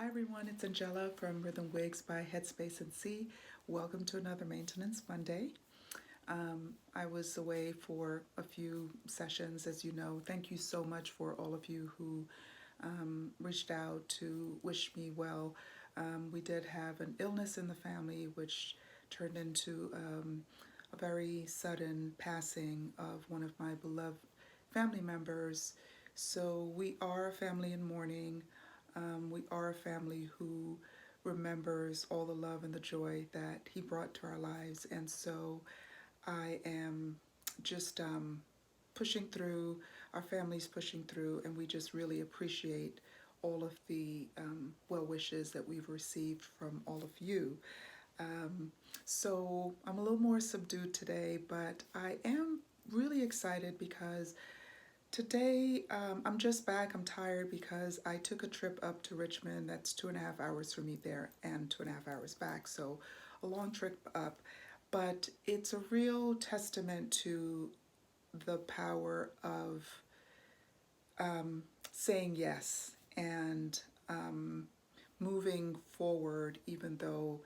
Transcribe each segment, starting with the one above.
Hi everyone, it's Angela from Rhythm Wigs by Headspace and C. Welcome to another Maintenance Monday. I was away for a few sessions, as you know. Thank you so much for all of you who reached out to wish me well. We did have an illness in the family, which turned into a very sudden passing of one of my beloved family members. So we are a family in mourning. We are a family who remembers all the love and the joy that he brought to our lives. And so I am just pushing through, our family's pushing through, and we just really appreciate all of the well wishes that we've received from all of you. Um, so I'm a little more subdued today, but I am really excited because today, I'm just back. I'm tired because I took a trip up to Richmond. That's 2.5 hours for me there and 2.5 hours back. So a long trip up. But it's a real testament to the power of saying yes and moving forward, even though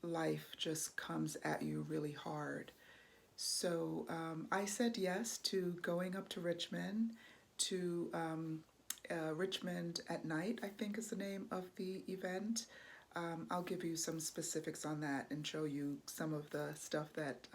life just comes at you really hard. So I said yes to going up to Richmond, to Richmond at Night, I think is the name of the event. I'll give you some specifics on that and show you some of the stuff that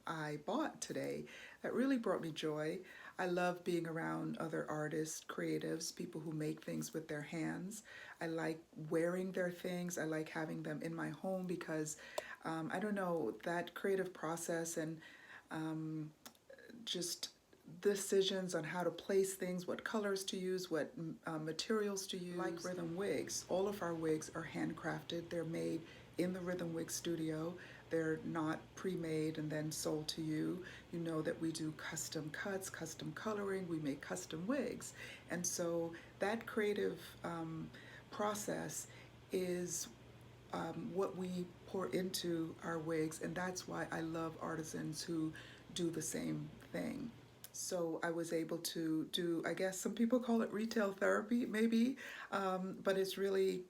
I bought today that really brought me joy. I love being around other artists, creatives, people who make things with their hands. I like wearing their things. I like having them in my home because I don't know, that creative process and um, just decisions on how to place things, what colors to use, what materials to use. Like Rhythm Wigs, all of our wigs are handcrafted. They're made in the Rhythm Wig studio. They're not pre-made and then sold to you. You know that we do custom cuts, custom coloring, we make custom wigs. And so that creative process is what we pour into our wigs, and that's why I love artisans who do the same thing. So I was able to do, I guess some people call it retail therapy, maybe, but it's really,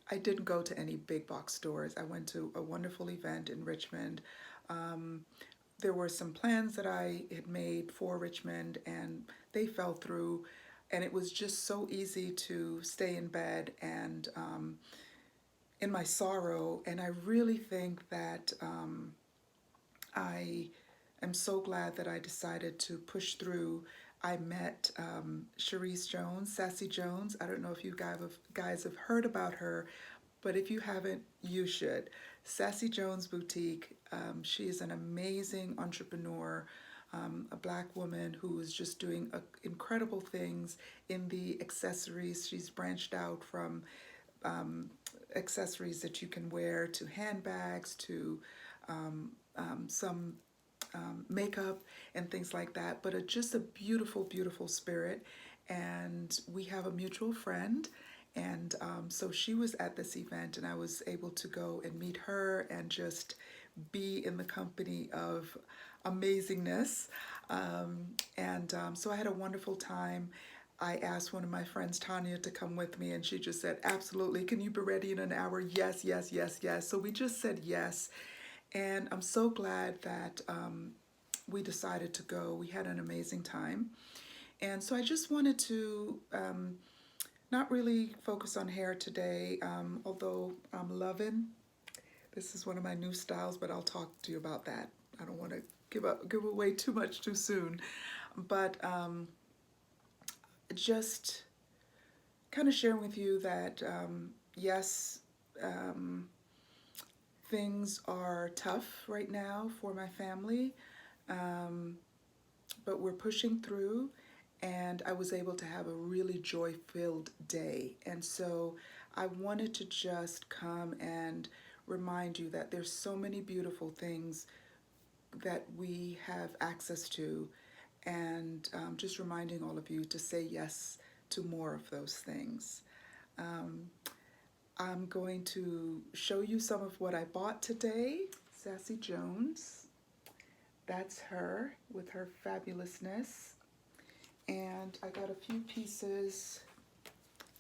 I didn't go to any big box stores. I went to a wonderful event in Richmond. Um, there were some plans that I had made for Richmond, and they fell through. And it was just so easy to stay in bed and in my sorrow. And I really think that I am so glad that I decided to push through. I met Sassy Joans, Sassy Joans. I don't know if you guys have heard about her, but if you haven't, you should. Sassy Joans Boutique. She is an amazing entrepreneur, a black woman who is just doing incredible things in the accessories. She's branched out from accessories that you can wear to handbags to some makeup and things like that, but just a beautiful, beautiful spirit. And we have a mutual friend. And so she was at this event, and I was able to go and meet her and just be in the company of amazingness. So I had a wonderful time. I asked one of my friends, Tanya, to come with me, and she just said, absolutely, can you be ready in an hour? Yes, yes, yes, yes. So we just said yes. And I'm so glad that we decided to go. We had an amazing time. And so I just wanted to not really focus on hair today, although I'm loving. This is one of my new styles, but I'll talk to you about that. I don't want to give away too much too soon. But just kind of sharing with you that yes, um, things are tough right now for my family, but we're pushing through, and I was able to have a really joy-filled day. And so I wanted to just come and remind you that there's so many beautiful things that we have access to, and just reminding all of you to say yes to more of those things. Um, I'm going to show you some of what I bought today. Sassy Joans, that's her with her fabulousness. And I got a few pieces.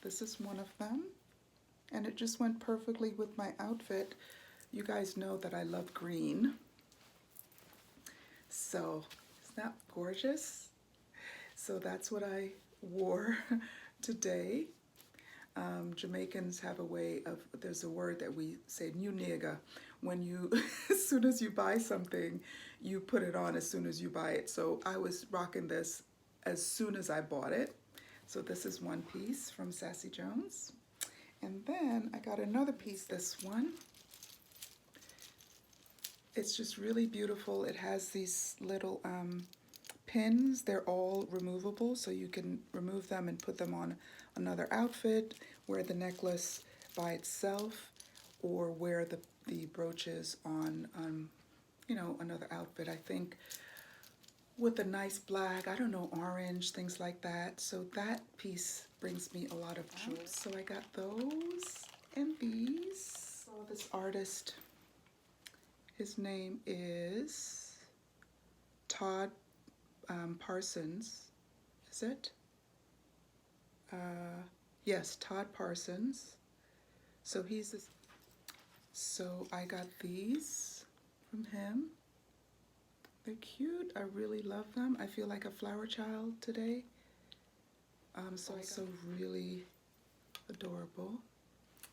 This is one of them. and it just went perfectly with my outfit. You guys know that I love green. So, isn't that gorgeous? So that's what I wore today. Jamaicans have a way of, there's a word that we say, new nigga. When you, as soon as you buy something, you put it on as soon as you buy it. So I was rocking this as soon as I bought it. So this is one piece from Sassy Joans. And then I got another piece, this one. It's just really beautiful. It has these little pins. They're all removable, so you can remove them and put them on another outfit, wear the necklace by itself, or wear the brooches on, you know, another outfit. I think with a nice black, I don't know, orange, things like that. So that piece brings me a lot of joy. So I got those and these. So this artist, his name is Todd Parsons. Is it? Yes, Todd Parsons. So he's this. So I got these from him. They're cute. I really love them. I feel like a flower child today. So really adorable.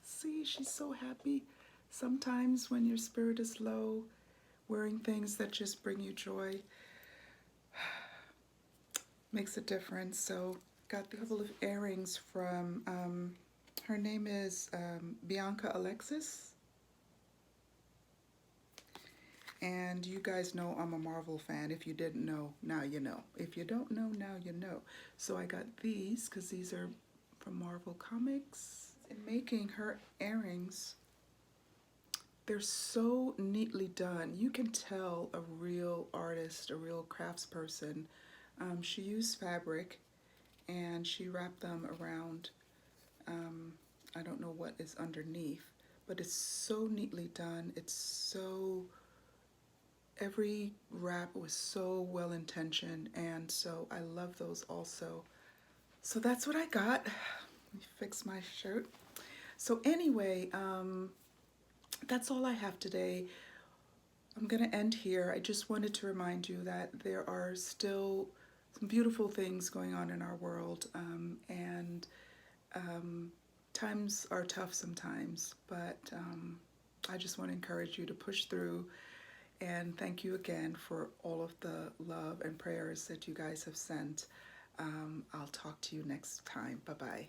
See, she's so happy. Sometimes when your spirit is low, wearing things that just bring you joy makes a difference. So got a couple of earrings from, her name is Bianca Alexis. And you guys know I'm a Marvel fan. If you didn't know, now you know. If you don't know, now you know. So I got these because these are from Marvel Comics. In making her earrings, they're so neatly done. You can tell a real artist, a real craftsperson. She used fabric and she wrapped them around, I don't know what is underneath, but it's so neatly done. It's so, every wrap was so well intentioned, and so I love those also. So that's what I got. Let me fix my shirt. So anyway, that's all I have today. I'm gonna end here. I just wanted to remind you that there are still some beautiful things going on in our world, and times are tough sometimes, but I just want to encourage you to push through. And thank you again for all of the love and prayers that you guys have sent. I'll talk to you next time. Bye-bye.